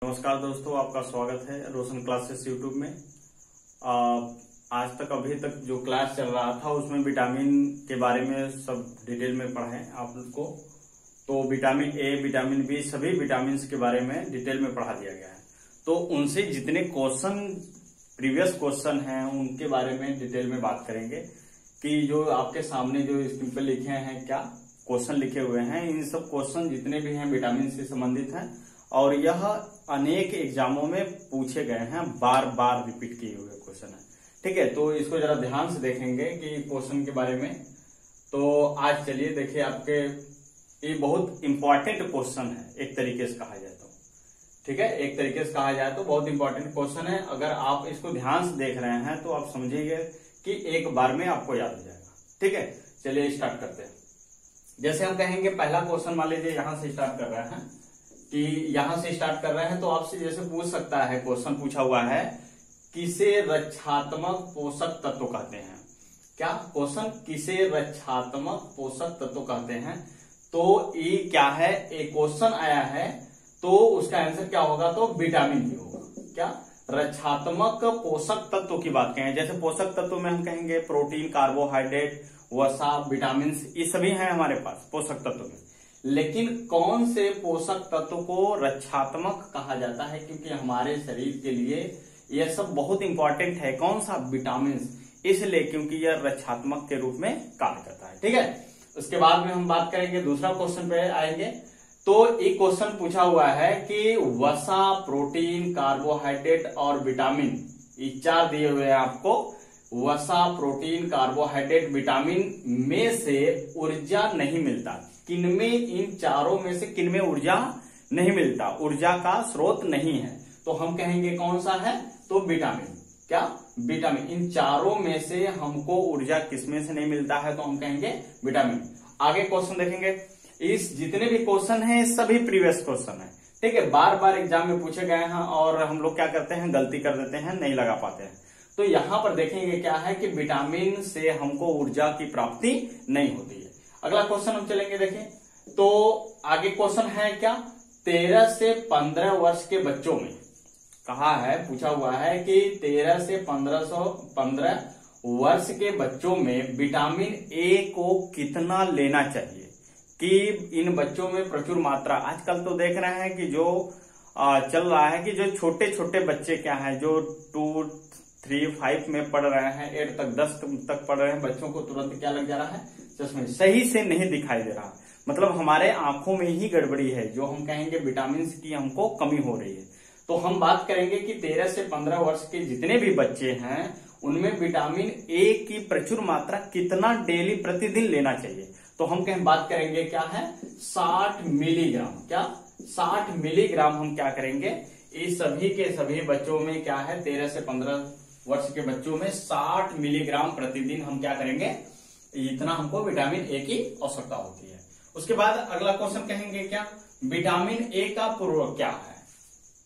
नमस्कार दोस्तों, आपका स्वागत है रोशन क्लासेस यूट्यूब में। आज तक अभी तक जो क्लास चल रहा था उसमें विटामिन के बारे में सब डिटेल में पढ़े आप लोग को। तो विटामिन ए, विटामिन बी, सभी विटामिन के बारे में डिटेल में पढ़ा दिया गया है। तो उनसे जितने क्वेश्चन प्रीवियस क्वेश्चन हैं उनके बारे में डिटेल में बात करेंगे कि जो आपके सामने जो स्क्रीन पे लिखे हैं, क्या क्वेश्चन लिखे हुए हैं, इन सब क्वेश्चन जितने भी हैं विटामिन से संबंधित हैं और यह अनेक एग्जामों में पूछे गए हैं, बार बार रिपीट किए हुए क्वेश्चन है। ठीक है, तो इसको जरा ध्यान से देखेंगे कि क्वेश्चन के बारे में। तो आज चलिए देखिए, आपके ये बहुत इंपॉर्टेंट क्वेश्चन है एक तरीके से कहा जाए तो। ठीक है, एक तरीके से कहा जाए तो बहुत इंपॉर्टेंट क्वेश्चन है। अगर आप इसको ध्यान से देख रहे हैं तो आप समझिएगा कि एक बार में आपको याद हो जाएगा। ठीक है, चलिए स्टार्ट करते हैं। जैसे हम कहेंगे पहला क्वेश्चन मान लीजिए यहां से स्टार्ट कर रहे हैं कि यहां से स्टार्ट कर रहे हैं तो आपसे जैसे पूछ सकता है, क्वेश्चन पूछा हुआ है किसे रक्षात्मक पोषक तत्व कहते हैं। क्या क्वेश्चन, किसे रक्षात्मक पोषक तत्व कहते हैं। तो ये क्या है, एक क्वेश्चन आया है तो उसका आंसर क्या होगा, तो विटामिन ही होगा। क्या रक्षात्मक पोषक तत्व की बात करें, जैसे पोषक तत्व में हम कहेंगे प्रोटीन, कार्बोहाइड्रेट, वसा, विटामिन, ये सभी हैं हमारे पास पोषक तत्व में। लेकिन कौन से पोषक तत्व को रक्षात्मक कहा जाता है, क्योंकि हमारे शरीर के लिए यह सब बहुत इंपॉर्टेंट है। कौन सा, विटामिन, इसलिए क्योंकि यह रक्षात्मक के रूप में कार्य करता है। ठीक है, उसके बाद में हम बात करेंगे, दूसरा क्वेश्चन पे आएंगे। तो एक क्वेश्चन पूछा हुआ है कि वसा, प्रोटीन, कार्बोहाइड्रेट और विटामिन, ये चार दिए हुए हैं आपको। वसा, प्रोटीन, कार्बोहाइड्रेट, विटामिन में से ऊर्जा नहीं मिलता। किनमें, इन चारों में से किनमें ऊर्जा नहीं मिलता, ऊर्जा का स्रोत नहीं है। तो हम कहेंगे कौन सा है, तो विटामिन। क्या, विटामिन। इन चारों में से हमको ऊर्जा किसमें से नहीं मिलता है, तो हम कहेंगे विटामिन। आगे क्वेश्चन देखेंगे। इस जितने भी क्वेश्चन हैं सभी प्रीवियस क्वेश्चन है। ठीक है, बार बार एग्जाम में पूछे गए हैं और हम लोग क्या करते हैं, गलती कर देते हैं, नहीं लगा पाते हैं। तो यहां पर देखेंगे क्या है कि विटामिन से हमको ऊर्जा की प्राप्ति नहीं होती है। अगला क्वेश्चन हम चलेंगे, देखें तो आगे क्वेश्चन है क्या, 13 से 15 वर्ष के बच्चों में कहा है, पूछा हुआ है कि 13 से 15 वर्ष के बच्चों में विटामिन ए को कितना लेना चाहिए कि इन बच्चों में प्रचुर मात्रा। आजकल तो देख रहे हैं कि जो चल रहा है कि जो छोटे छोटे बच्चे क्या है, जो 2, 3, 5 में पढ़ रहे हैं, 8 तक 10 तक पढ़ रहे हैं, बच्चों को तुरंत क्या लग जा रहा है, चश्मे, सही से नहीं दिखाई दे रहा। मतलब हमारे आंखों में ही गड़बड़ी है, जो हम कहेंगे विटामिन की हमको कमी हो रही है। तो हम बात करेंगे कि 13 से 15 वर्ष के जितने भी बच्चे हैं उनमें विटामिन ए की प्रचुर मात्रा कितना डेली प्रतिदिन लेना चाहिए। तो हम बात करेंगे क्या है, 60 मिलीग्राम। क्या, 60 मिलीग्राम हम क्या करेंगे, इस सभी के सभी बच्चों में क्या है, 13 से 15 वर्ष के बच्चों में 60 मिलीग्राम प्रतिदिन हम क्या करेंगे, इतना हमको विटामिन ए की आवश्यकता होती है। उसके बाद अगला क्वेश्चन कहेंगे क्या, विटामिन ए का पूर्वक क्या है।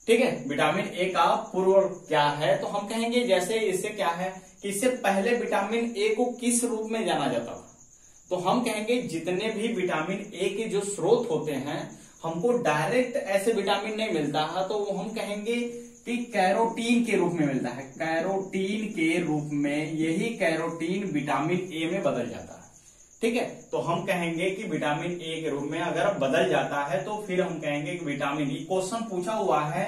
ठीक है, विटामिन ए का पूर्वक क्या है, तो हम कहेंगे जैसे इससे क्या है कि इससे पहले विटामिन ए को किस रूप में जाना जाता था। तो हम कहेंगे जितने भी विटामिन ए के जो स्रोत होते हैं हमको डायरेक्ट ऐसे विटामिन नहीं मिलता है, तो वो हम कहेंगे कि कैरोटीन के रूप में मिलता है। कैरोटीन के रूप में, यही कैरोटीन विटामिन ए में बदल जाता है। ठीक है, तो हम कहेंगे कि विटामिन ए के रूप में अगर बदल जाता है तो फिर हम कहेंगे कि विटामिन ई। क्वेश्चन पूछा हुआ है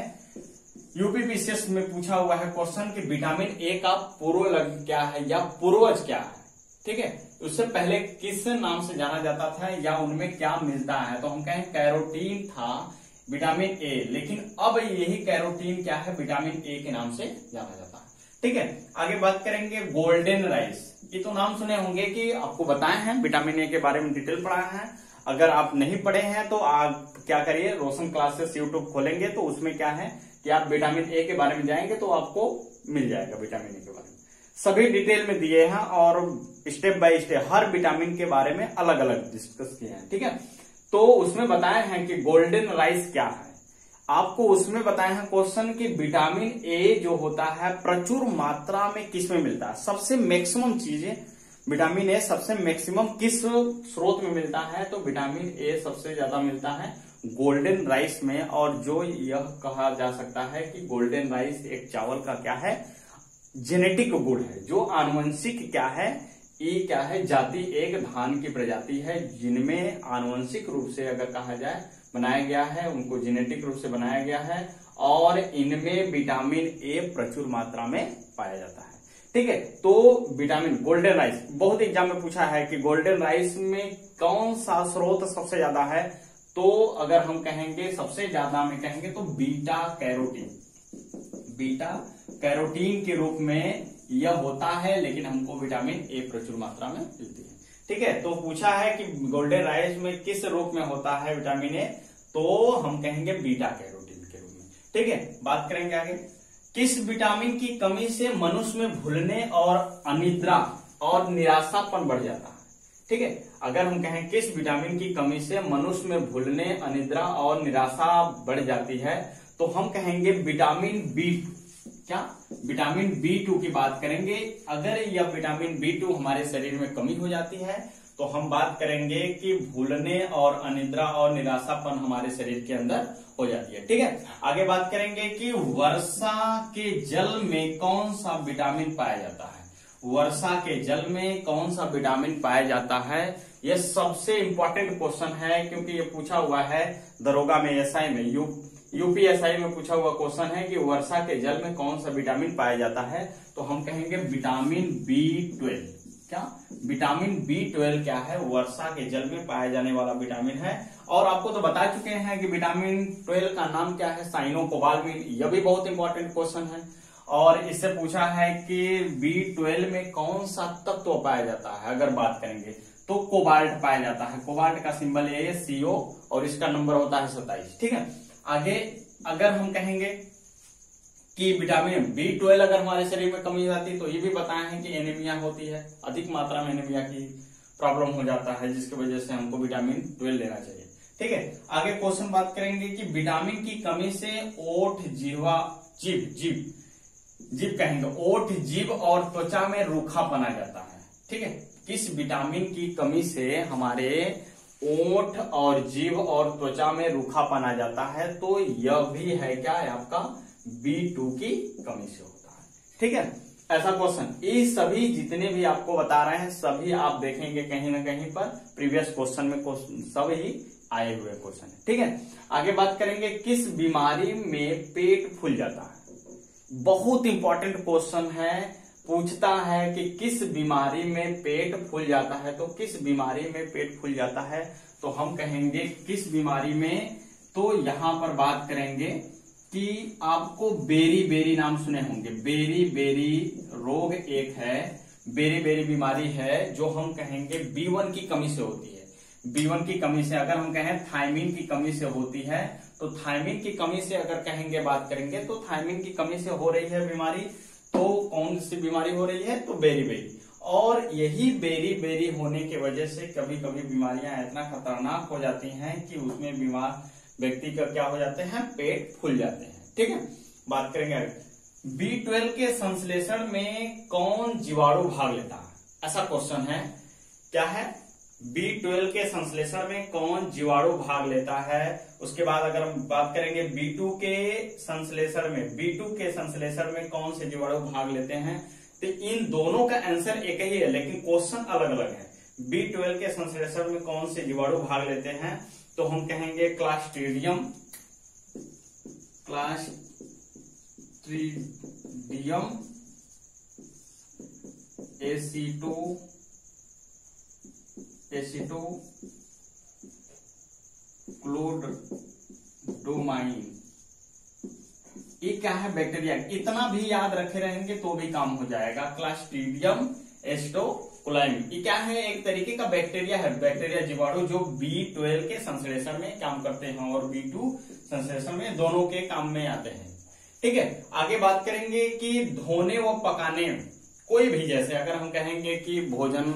यूपीपीसीएस में, पूछा हुआ है क्वेश्चन कि विटामिन ए का पूर्वज क्या है या पूर्वज क्या है। ठीक है, उससे पहले किस नाम से जाना जाता था या उनमें क्या मिलता है, तो हम कहें कैरोटीन था विटामिन ए, लेकिन अब यही कैरोटीन क्या है, विटामिन ए के नाम से जाना जाता है। ठीक है, आगे बात करेंगे गोल्डन राइस। ये तो नाम सुने होंगे कि आपको बताए हैं, विटामिन ए के बारे में डिटेल पढ़ा है। अगर आप नहीं पढ़े हैं तो आप क्या करिए, रोशन क्लासेस यूट्यूब खोलेंगे तो उसमें क्या है कि आप विटामिन ए के बारे में जाएंगे तो आपको मिल जाएगा विटामिन ए के बारे में। सभी डिटेल में दिए हैं और step by step her vitamin के बारे में अलग अलग डिस्कस किए हैं। ठीक है, तो उसमें बताए हैं कि गोल्डन राइस क्या है। आपको उसमें बताए हैं क्वेश्चन कि विटामिन ए जो होता है प्रचुर मात्रा में किस में मिलता है, सबसे मैक्सिमम चीजें विटामिन ए सबसे मैक्सिमम किस स्रोत में मिलता है, तो विटामिन ए सबसे ज्यादा मिलता है गोल्डन राइस में, और जो यह कहा जा सकता है कि गोल्डन राइस एक चावल का क्या है, जेनेटिक गुण है, जो आनुवंशिक क्या है, ये क्या है, जाति एक धान की प्रजाति है जिनमें आनुवंशिक रूप से अगर कहा जाए बनाया गया है, उनको जेनेटिक रूप से बनाया गया है, और इनमें विटामिन ए प्रचुर मात्रा में पाया जाता है। ठीक है, तो विटामिन गोल्डन राइस बहुत एग्जाम में पूछा है कि गोल्डन राइस में कौन सा स्रोत सबसे ज्यादा है, तो अगर हम कहेंगे सबसे ज्यादा में कहेंगे तो बीटा कैरोटीन, बीटा कैरोटीन के रूप में यह होता है, लेकिन हमको विटामिन ए प्रचुर मात्रा में मिलती है। ठीक है, तो पूछा है कि गोल्डन राइस में किस रूप में होता है विटामिन ए, तो हम कहेंगे बीटा कैरोटीन के रूप में। ठीक है, बात करेंगे आगे, किस विटामिन की कमी से मनुष्य में भूलने और अनिद्रा और निराशापन बढ़ जाता है। ठीक है, अगर हम कहें किस विटामिन की कमी से मनुष्य में भूलने, अनिद्रा और निराशा बढ़ जाती है, तो हम कहेंगे विटामिन बी, क्या, विटामिन B2 की बात करेंगे। अगर यह विटामिन B2 हमारे शरीर में कमी हो जाती है तो हम बात करेंगे कि भूलने और अनिद्रा और निराशापन हमारे शरीर के अंदर हो जाती है। ठीक है, आगे बात करेंगे कि वर्षा के जल में कौन सा विटामिन पाया जाता है, वर्षा के जल में कौन सा विटामिन पाया जाता है। यह सबसे इंपॉर्टेंट क्वेश्चन है, क्योंकि ये पूछा हुआ है दरोगा में, एसआई में, यूपीएसआई में पूछा हुआ क्वेश्चन है कि वर्षा के जल में कौन सा विटामिन पाया जाता है, तो हम कहेंगे विटामिन B12। क्या, विटामिन B12 क्या है, वर्षा के जल में पाया जाने वाला विटामिन है। और आपको तो बता चुके हैं कि विटामिन 12 का नाम क्या है, साइनोकोबाल्मिन, यह भी बहुत इंपॉर्टेंट क्वेश्चन है। और इससे पूछा है कि B12 में कौन सा तत्व पाया जाता है, अगर बात करेंगे तो कोबाल्ट पाया जाता है, कोबाल्ट का सिंबल ये है CO, और इसका नंबर होता है 27। ठीक है, आगे अगर हम कहेंगे कि विटामिन B12 अगर हमारे शरीर में कमी आती है तो ये भी बताया है कि एनीमिया होती है, अधिक मात्रा में एनीमिया की प्रॉब्लम हो जाता है, जिसकी वजह से हमको विटामिन 12 लेना चाहिए। ठीक है, आगे क्वेश्चन बात करेंगे कि विटामिन की कमी से ओठ, जिह्वा, जीभ कहेंगे, ओठ, जीभ और त्वचा में रूखापन आ जाता है। ठीक है, किस विटामिन की कमी से हमारे ओठ और जीभ और त्वचा में रूखापन आ जाता है, तो यह भी है क्या, आपका B2 की कमी से होता है। ठीक है, ऐसा क्वेश्चन, ये सभी जितने भी आपको बता रहे हैं सभी आप देखेंगे कहीं ना कहीं पर प्रीवियस क्वेश्चन में सब ही आए हुए क्वेश्चन है। ठीक है, आगे बात करेंगे किस बीमारी में पेट फूल जाता है, बहुत इंपॉर्टेंट क्वेश्चन है, पूछता है कि किस बीमारी में पेट फूल जाता है, तो किस बीमारी में पेट फूल जाता है, तो हम कहेंगे किस बीमारी में, तो यहां पर बात करेंगे कि आपको बेरी नाम सुने होंगे, बेरी रोग एक है, बेरी बीमारी है, जो हम कहेंगे B1 की कमी से होती है। B1 की कमी से, अगर हम कहें थायमिन की कमी से होती है, तो थायमिन की कमी से अगर कहेंगे, बात करेंगे तो थायमिन की कमी से हो रही है बीमारी, तो कौन सी बीमारी हो रही है, तो बेरी। और यही बेरी होने की वजह से कभी कभी बीमारियां इतना खतरनाक हो जाती हैं कि उसमें बीमार व्यक्ति का क्या हो जाते हैं, पेट फूल जाते हैं। ठीक है, बात करेंगे B12 के संश्लेषण में कौन जीवाणु भाग लेता है, ऐसा क्वेश्चन है, क्या है, B12 के संश्लेषण में कौन जीवाणु भाग लेता है। उसके बाद अगर हम बात करेंगे B2 के संश्लेषण में कौन से जीवाणु भाग लेते हैं, तो इन दोनों का आंसर एक ही है, लेकिन क्वेश्चन अलग अलग है। B12 के संश्लेषण में कौन से जीवाणु भाग लेते हैं, तो हम कहेंगे क्लास्ट्रीडियम एसिटोक्लोडोमाइन, ये क्या है, बैक्टीरिया। इतना भी याद रखे रहेंगे तो भी काम हो जाएगा। क्लास्ट्रीडियम एसिटोक्लोमाइन, ये क्या है, एक तरीके का बैक्टीरिया है, बैक्टीरिया जीवाणु, जो B12 के संश्लेषण में काम करते हैं और B2 संश्लेषण में, दोनों के काम में आते हैं। ठीक है, आगे बात करेंगे कि धोने व पकाने, कोई भी, जैसे अगर हम कहेंगे कि भोजन,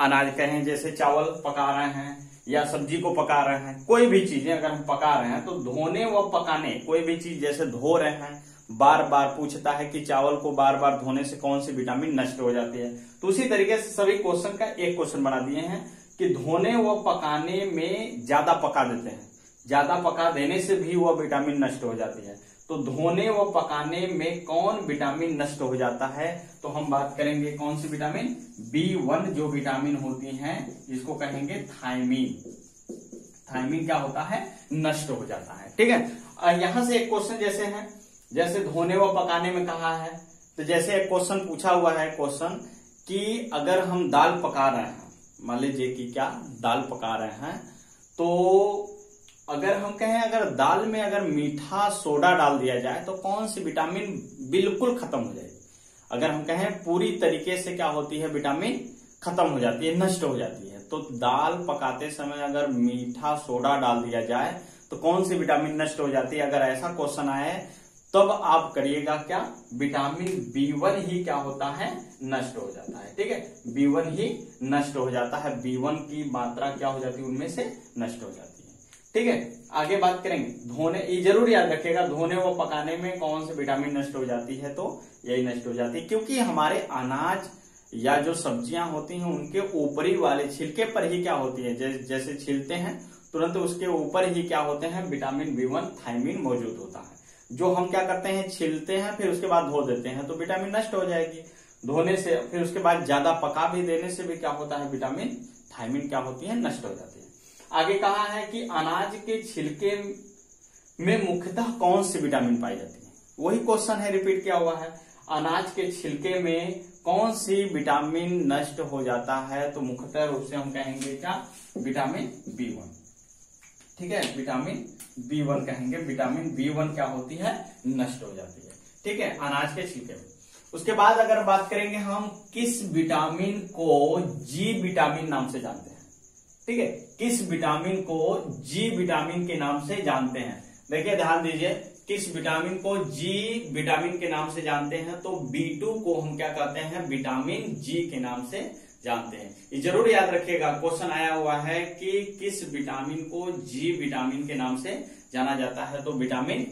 अनाज कहें, जैसे चावल पका रहे हैं या सब्जी को पका रहे हैं, कोई भी चीजें अगर हम पका रहे हैं, तो धोने व पकाने, कोई भी चीज जैसे धो रहे हैं, बार बार पूछता है कि चावल को बार बार धोने से कौन सी विटामिन नष्ट हो जाती है, तो उसी तरीके से सभी क्वेश्चन का एक क्वेश्चन बना दिए हैं कि धोने व पकाने में ज्यादा पका देते हैं, ज्यादा पका देने से भी वह विटामिन नष्ट हो जाती है। तो धोने व पकाने में कौन विटामिन नष्ट हो जाता है, तो हम बात करेंगे कौन सी विटामिन, B1 जो विटामिन होती है इसको कहेंगे थायमीन। थायमीन क्या होता है, नष्ट हो जाता है। ठीक है, यहां से एक क्वेश्चन जैसे है, जैसे धोने व पकाने में कहा है, तो जैसे एक क्वेश्चन पूछा हुआ है क्वेश्चन कि अगर हम दाल पका रहे हैं, मान लीजिए कि क्या दाल पका रहे हैं, तो अगर हम कहें अगर दाल में अगर मीठा सोडा डाल दिया जाए तो कौन सी विटामिन बिल्कुल खत्म हो जाएगी। अगर हम कहें पूरी तरीके से क्या होती है, विटामिन खत्म हो जाती है, नष्ट हो जाती है। तो दाल पकाते समय अगर मीठा सोडा डाल दिया जाए तो कौन सी विटामिन नष्ट हो जाती है। अगर ऐसा क्वेश्चन आए तब आप करिएगा क्या, विटामिन B1 ही क्या होता है, नष्ट हो जाता है। ठीक है, B1 ही नष्ट हो जाता है, B1 की मात्रा क्या हो जाती है, उनमें से नष्ट हो जाती है। ठीक है, आगे बात करेंगे धोने, ये जरूर याद रखिएगा, धोने व पकाने में कौन सी विटामिन नष्ट हो जाती है, तो यही नष्ट हो जाती है, क्योंकि हमारे अनाज या जो सब्जियां होती हैं उनके ऊपरी वाले छिलके पर ही क्या होती है, जैसे छिलते हैं तुरंत उसके ऊपर ही क्या होते हैं, विटामिन B1 थायमीन मौजूद होता है। जो हम क्या करते हैं, छिलते हैं फिर उसके बाद धो देते हैं तो विटामिन नष्ट हो जाएगी धोने से, फिर उसके बाद ज्यादा पका भी देने से भी क्या होता है, विटामिन थायमीन क्या होती है, नष्ट हो जाती है। आगे कहा है कि अनाज के छिलके में मुख्यतः कौन सी विटामिन पाई जाती है, वही क्वेश्चन है, रिपीट किया हुआ है, अनाज के छिलके में कौन सी विटामिन नष्ट हो जाता है, तो मुख्यतः रूप से हम कहेंगे क्या, विटामिन B1। ठीक है, विटामिन B1 कहेंगे, विटामिन B1 क्या होती है, नष्ट हो जाती है। ठीक है, अनाज के छिलके में। उसके बाद अगर बात करेंगे हम किस विटामिन को G विटामिन नाम से जानते हैं। ठीक है, किस विटामिन को G विटामिन के नाम से जानते हैं, देखिए ध्यान दीजिए, किस विटामिन को G विटामिन के नाम से जानते हैं, तो B2 को हम क्या कहते हैं, विटामिन G के नाम से जानते हैं। ये जरूर याद रखिएगा, क्वेश्चन आया हुआ है कि किस विटामिन को G विटामिन के नाम से जाना जाता है, तो विटामिन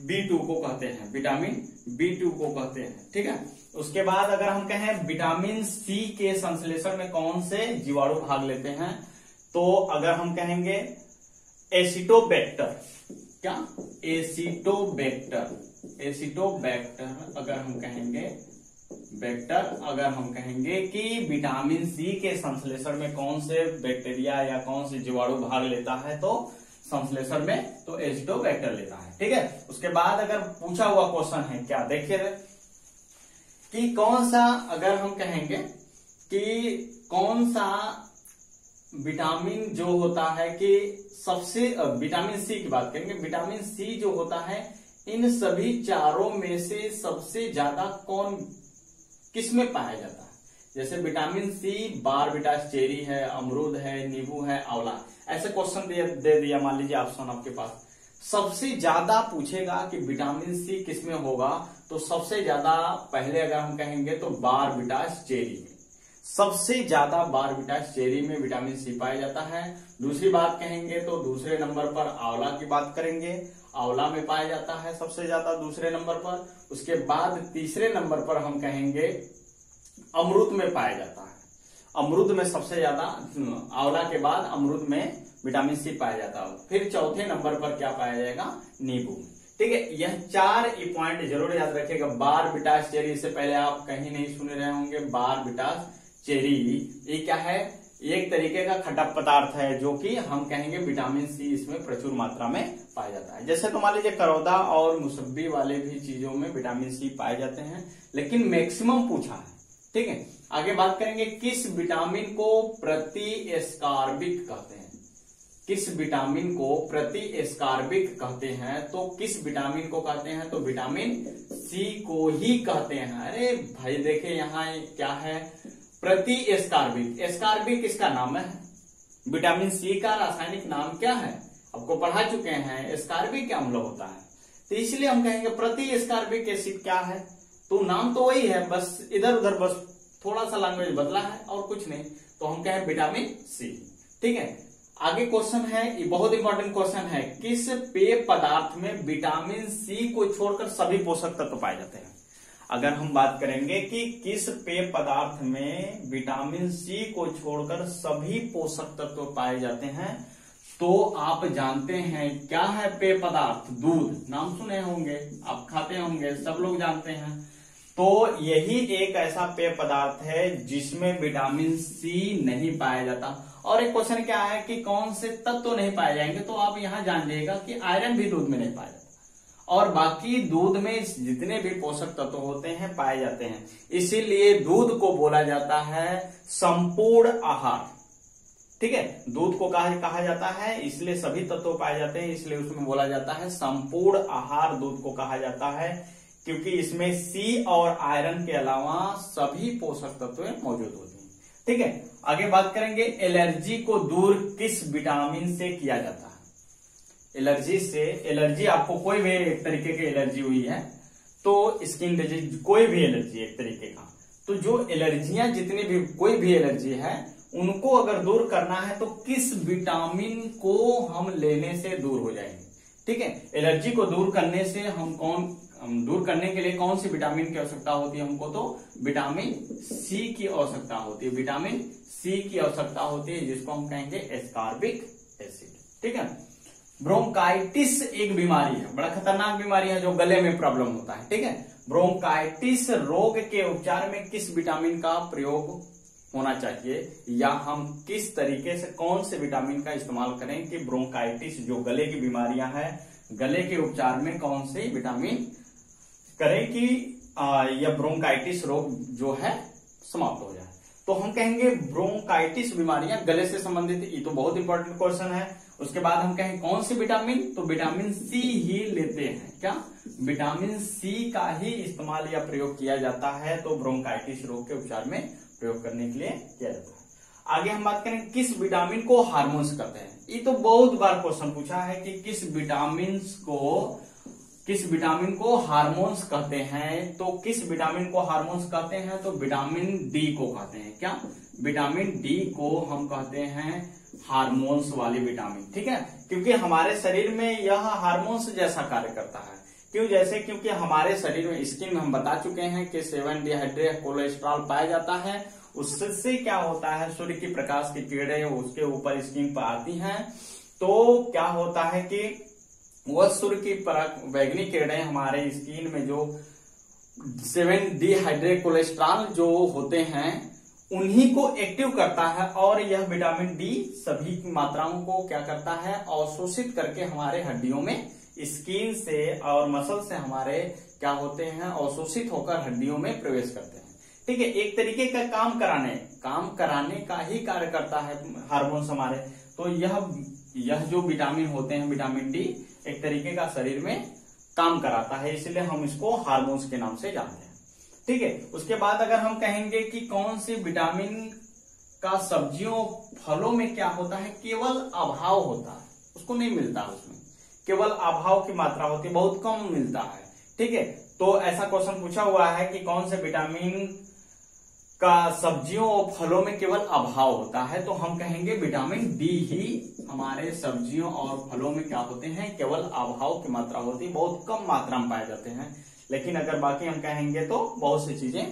B2 को कहते हैं, विटामिन B2 को कहते हैं। ठीक है, उसके बाद अगर हम कहें विटामिन C के संश्लेषण में कौन से जीवाणु भाग लेते हैं, तो अगर हम कहेंगे एसिटोबैक्टर, क्या, एसिटोबैक्टर अगर हम कहेंगे बैक्टर, अगर हम कहेंगे कि विटामिन C के संश्लेषण में कौन से बैक्टीरिया या कौन से जीवाणु भाग लेता है, तो संश्लेषण में तो एसिटोबैक्टर लेता है। ठीक है, उसके बाद अगर पूछा हुआ क्वेश्चन है क्या, देखिए कि कौन सा, अगर हम कहेंगे कि कौन सा विटामिन जो होता है कि सबसे, विटामिन C की बात करेंगे, विटामिन C जो होता है इन सभी चारों में से सबसे ज्यादा कौन, किस में पाया जाता है। जैसे विटामिन C बारबिटास चेरी है, अमरूद है, नींबू है, आंवला, ऐसे क्वेश्चन दे दिया, मान लीजिए ऑप्शन आपके पास, सबसे ज्यादा पूछेगा कि विटामिन C किस में होगा, तो सबसे ज्यादा पहले अगर हम कहेंगे तो बारबिटास चेरी में, सबसे ज्यादा बारबिटास चेरी में विटामिन C पाया जाता है। दूसरी बात कहेंगे तो दूसरे नंबर पर आंवला की बात करेंगे, आंवला में पाया जाता है सबसे ज्यादा दूसरे नंबर पर। उसके बाद तीसरे नंबर पर हम कहेंगे अमरूद में पाया जाता है, अमरूद में सबसे ज्यादा, आंवला के बाद अमरूद में विटामिन C पाया जाता है। फिर चौथे नंबर पर क्या पाया जाएगा, नींबू में। ठीक है, यह चार पॉइंट जरूर याद रखिएगा। बारबिटास चेरी, इससे पहले आप कहीं नहीं सुन रहे होंगे, बारबिटास चेरी ये क्या है, एक तरीके का खट्टा पदार्थ है जो कि हम कहेंगे विटामिन C इसमें प्रचुर मात्रा में पाया जाता है। जैसे तो मान लीजिए करौदा और मुसब्बी वाले भी चीजों में विटामिन C पाए जाते हैं, लेकिन मैक्सिमम पूछा है। ठीक है, आगे बात करेंगे किस विटामिन को प्रतिस्कारबिक कहते हैं, किस विटामिन को प्रतिस्कारबिक कहते हैं, तो किस विटामिन को कहते हैं, तो विटामिन C को ही कहते हैं। अरे भाई देखिए यहाँ क्या है, प्रतिस्कारबिक, एस्कारबिक इसका नाम है, विटामिन C का रासायनिक नाम क्या है, आपको पढ़ा चुके हैं, एस्कारबिक अम्ल होता है। तो इसलिए हम कहेंगे प्रतिस्कारबिक एसिड क्या है, तो नाम तो वही है, बस इधर उधर बस थोड़ा सा लैंग्वेज बदला है और कुछ नहीं, तो हम कहें विटामिन C। ठीक है, आगे क्वेश्चन है, ये बहुत इंपॉर्टेंट क्वेश्चन है, किस पेय पदार्थ में विटामिन C को छोड़कर सभी पोषक तत्व पाए जाते हैं। अगर हम बात करेंगे कि किस पेय पदार्थ में विटामिन C को छोड़कर सभी पोषक तत्व पाए जाते हैं, तो आप जानते हैं क्या है पेय पदार्थ? दूध। नाम सुने होंगे, आप खाते होंगे, सब लोग जानते हैं। तो यही एक ऐसा पेय पदार्थ है जिसमें विटामिन सी नहीं पाया जाता। और एक क्वेश्चन क्या है कि कौन से तत्व नहीं पाए जाएंगे, तो आप यहां जान जाइएगा कि आयरन भी दूध में नहीं पाया जाता और बाकी दूध में जितने भी पोषक तत्व होते हैं पाए जाते हैं। इसीलिए दूध को बोला जाता है संपूर्ण आहार। ठीक है, दूध को कहा जाता है, इसलिए सभी तत्व पाए जाते हैं, इसलिए उसमें बोला जाता है संपूर्ण आहार दूध को कहा जाता है, क्योंकि इसमें सी और आयरन के अलावा सभी पोषक तत्व मौजूद होते हैं। ठीक है, आगे बात करेंगे एलर्जी को दूर किस विटामिन से किया जाता है। एलर्जी आपको कोई भी एक तरीके की एलर्जी हुई है तो स्किन डिजीज, कोई भी एलर्जी एक तरीके का, तो जो एलर्जियां जितनी भी कोई भी एलर्जी है उनको अगर दूर करना है तो किस विटामिन को हम लेने से दूर हो जाएंगे। ठीक है, एलर्जी को दूर करने से दूर करने के लिए कौन सी विटामिन की आवश्यकता होती है हमको? तो विटामिन सी की आवश्यकता होती है। विटामिन सी की आवश्यकता होती है जिसको हम कहेंगे एस्कॉर्बिक एसिड। ठीक है, ब्रोंकाइटिस एक बीमारी है, बड़ा खतरनाक बीमारी है जो गले में प्रॉब्लम होता है। ठीक है, ब्रोंकाइटिस रोग के उपचार में किस विटामिन का प्रयोग होना चाहिए, या हम किस तरीके से कौन से विटामिन का इस्तेमाल करें कि ब्रोंकाइटिस जो गले की बीमारियां हैं, गले के उपचार में कौन से विटामिन करें कि यह ब्रोंकाइटिस रोग जो है समाप्त हो जाए। तो हम कहेंगे ब्रोंकाइटिस बीमारियां गले से संबंधित, ये तो बहुत इंपॉर्टेंट क्वेश्चन है। उसके बाद हम कहें कौन सी विटामिन, तो विटामिन सी ही लेते हैं। क्या? विटामिन सी का ही इस्तेमाल या प्रयोग किया जाता है, तो ब्रोंकाइटिस रोग के उपचार में प्रयोग करने के लिए किया जाता है। आगे हम बात करें किस विटामिन को हार्मोन्स कहते हैं। ये तो बहुत बार क्वेश्चन पूछा है कि किस विटामिन को हार्मोन्स कहते हैं। तो किस विटामिन को हार्मोन्स कहते हैं? तो विटामिन डी को कहते हैं। क्या? विटामिन डी को हम कहते हैं हार्मोन्स वाली विटामिन। ठीक है, क्योंकि हमारे शरीर में यह हार्मोन्स जैसा कार्य करता है। क्यों? जैसे क्योंकि हमारे शरीर में स्किन में हम बता चुके हैं कि 7 डिहाइड्रेट कोलेस्ट्रॉल पाया जाता है। उससे क्या होता है, सूर्य की प्रकाश की किरणें उसके ऊपर स्किन पर आती हैं, तो क्या होता है कि वह सूर्य की बैगनी किरणें हमारे स्किन में जो 7 डिहाइड्रेट कोलेस्ट्रॉल जो होते हैं उन्हीं को एक्टिव करता है, और यह विटामिन डी सभी की मात्राओं को क्या करता है, अवशोषित करके हमारे हड्डियों में स्किन से और मसल से हमारे क्या होते हैं, अवशोषित होकर हड्डियों में प्रवेश करते हैं। ठीक है, एक तरीके का काम कराने का ही कार्य करता है हार्मोन्स हमारे। तो यह जो विटामिन होते हैं, विटामिन डी एक तरीके का शरीर में काम कराता है, इसलिए हम इसको हार्मोन्स के नाम से जानते हैं। ठीक है, उसके बाद अगर हम कहेंगे कि कौन सी विटामिन का सब्जियों फलों में क्या होता है, केवल अभाव होता है, उसको नहीं मिलता, उसमें केवल अभाव की मात्रा होती है, बहुत कम मिलता है। ठीक है, तो ऐसा क्वेश्चन पूछा हुआ है कि कौन से विटामिन का सब्जियों और फलों में केवल अभाव होता है, तो हम कहेंगे विटामिन डी ही हमारे सब्जियों और फलों में क्या होते हैं, केवल अभाव की मात्रा होती है, बहुत कम मात्रा में पाए जाते हैं। लेकिन अगर बाकी हम कहेंगे तो बहुत सी चीजें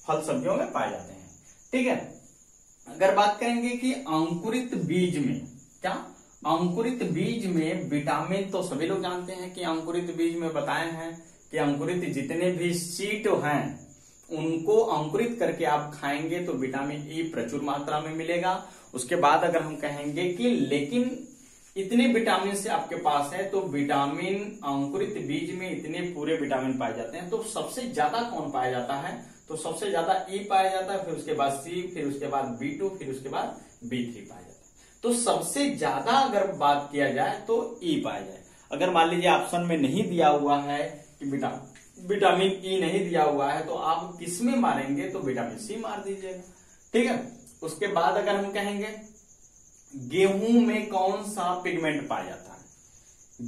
फल सब्जियों में पाए जाते हैं। ठीक है, अगर बात करेंगे कि अंकुरित बीज में क्या, अंकुरित बीज में विटामिन, तो सभी लोग जानते हैं कि अंकुरित बीज में बताए हैं कि अंकुरित जितने भी सीड हैं उनको अंकुरित करके आप खाएंगे तो विटामिन ई प्रचुर मात्रा में मिलेगा। उसके बाद अगर हम कहेंगे कि लेकिन इतने विटामिन से आपके पास है, तो विटामिन अंकुरित बीज में इतने पूरे विटामिन पाए जाते हैं, तो सबसे ज्यादा कौन पाया जाता है, तो सबसे ज्यादा ई पाया जाता है, फिर उसके बाद सी, फिर उसके बाद B2, फिर उसके बाद B3 पाया जाता है। तो सबसे ज्यादा अगर बात किया जाए तो ई पाया जाए। अगर मान लीजिए ऑप्शन में नहीं दिया हुआ है कि विटामिन ई नहीं दिया हुआ है, तो आप किस में मारेंगे, तो विटामिन सी मार दीजिएगा। ठीक है, उसके बाद अगर हम कहेंगे गेहूं में कौन सा पिगमेंट पाया जाता है,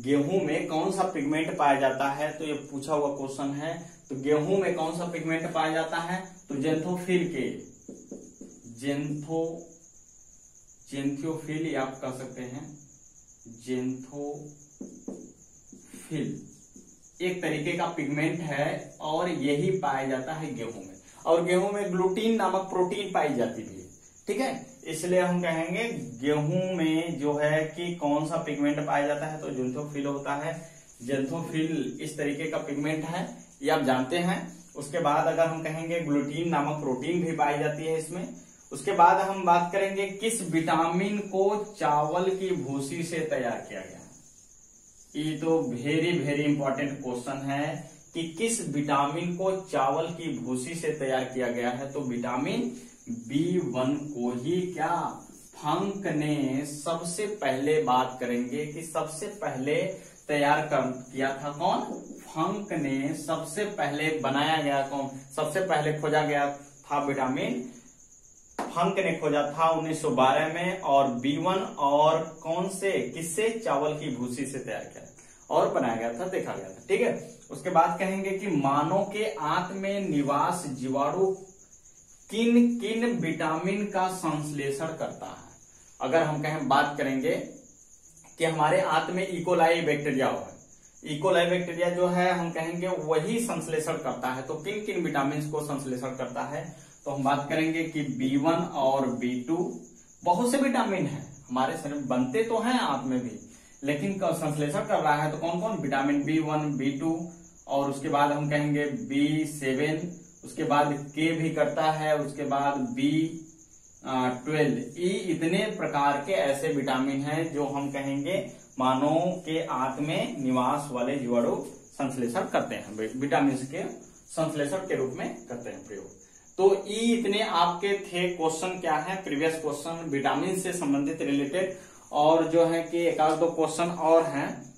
गेहूं में कौन सा पिगमेंट पाया जाता है, तो ये पूछा हुआ क्वेश्चन है। तो गेहूं में कौन सा पिगमेंट पाया जाता है, तो जेंथोफिल आप कह सकते हैं, जेंथोफिल एक तरीके का पिगमेंट है और यही पाया जाता है गेहूं में। और गेहूं में ग्लूटीन नामक प्रोटीन पाई जाती है। ठीक है, इसलिए हम कहेंगे गेहूं में जो है कि कौन सा पिगमेंट पाया जाता है, तो ज़ैंथोफिल होता है। ज़ैंथोफिल इस तरीके का पिगमेंट है, ये आप जानते हैं। उसके बाद अगर हम कहेंगे ग्लूटीन नामक प्रोटीन भी पाई जाती है इसमें। उसके बाद हम बात करेंगे किस विटामिन को चावल की भूसी से तैयार किया गया है। ये तो वेरी इंपॉर्टेंट क्वेश्चन है कि किस विटामिन को चावल की भूसी से तैयार किया गया है, तो विटामिन B1 को ही क्या फंक ने सबसे पहले बात करेंगे कि सबसे पहले तैयार किया था कौन, फंक ने सबसे पहले बनाया गया कौन, सबसे पहले खोजा गया था विटामिन, फंक ने खोजा था 1912 में। और B1 और कौन से किससे, चावल की भूसी से तैयार किया और बनाया गया था, देखा गया था। ठीक है, उसके बाद कहेंगे कि मानव के आंत में निवास जीवाणु किन किन विटामिन का संश्लेषण करता है। अगर हम कहें बात करेंगे कि हमारे आंत में इकोलाई बैक्टीरिया हो, इकोलाई बैक्टीरिया जो है हम कहेंगे वही संश्लेषण करता है, तो किन किन विटामिन को संश्लेषण करता है, तो हम बात करेंगे कि B1 और B2। बहुत से विटामिन है हमारे शरीर में, बनते तो हैं आंत में भी, लेकिन संश्लेषण कर रहा है तो कौन कौन, विटामिन B1 B2 और उसके बाद हम कहेंगे B7, उसके बाद K भी करता है, उसके बाद B12। ये इतने प्रकार के ऐसे विटामिन हैं जो हम कहेंगे मानव के आंत में निवास वाले जीवाणु संश्लेषण करते हैं, विटामिन के संश्लेषण के रूप में करते हैं प्रयोग। तो ये इतने आपके थे क्वेश्चन, क्या है प्रीवियस क्वेश्चन विटामिन से संबंधित रिलेटेड। और जो है कि एक आध दो क्वेश्चन और हैं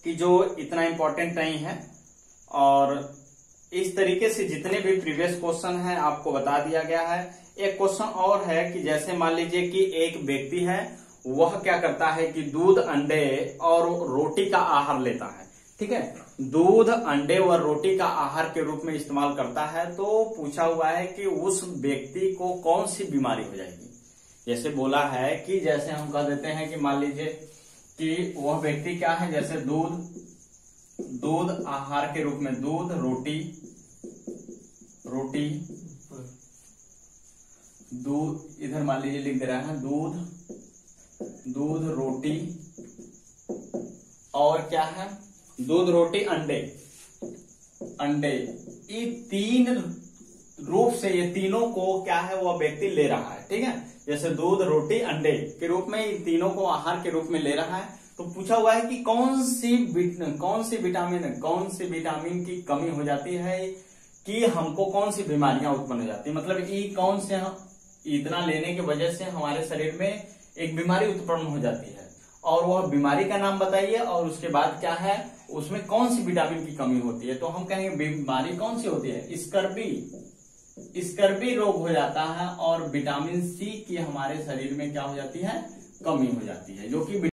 कि जो इतना इंपॉर्टेंट नहीं है, और इस तरीके से जितने भी प्रीवियस क्वेश्चन हैं आपको बता दिया गया है। एक क्वेश्चन और है कि जैसे मान लीजिए कि एक व्यक्ति है, वह क्या करता है कि दूध, अंडे और रोटी का आहार लेता है। ठीक है, दूध, अंडे और रोटी का आहार के रूप में इस्तेमाल करता है, तो पूछा हुआ है कि उस व्यक्ति को कौन सी बीमारी हो जाएगी। जैसे बोला है कि जैसे हम कह देते हैं कि मान लीजिए कि वह व्यक्ति क्या है, जैसे दूध आहार के रूप में, दूध, रोटी, दूध इधर मान लीजिए लिख दे रहा है, दूध रोटी और क्या है, दूध रोटी अंडे, ये तीन रूप से ये तीनों को क्या है वह व्यक्ति ले रहा है। ठीक है, जैसे दूध, रोटी, अंडे के रूप में इन तीनों को आहार के रूप में ले रहा है, तो पूछा हुआ है कि कौन सी विटामिन की कमी हो जाती है कि हमको कौन सी बीमारियां उत्पन्न हो जाती है। मतलब ये कौन से इतना लेने की वजह से हमारे शरीर में एक बीमारी उत्पन्न हो जाती है, और वह बीमारी का नाम बताइए, और उसके बाद क्या है उसमें कौन सी विटामिन की कमी होती है। तो हम कहेंगे बीमारी कौन सी होती है, स्कर्वी रोग हो जाता है, और विटामिन C की हमारे शरीर में क्या हो जाती है, कमी हो जाती है, जो कि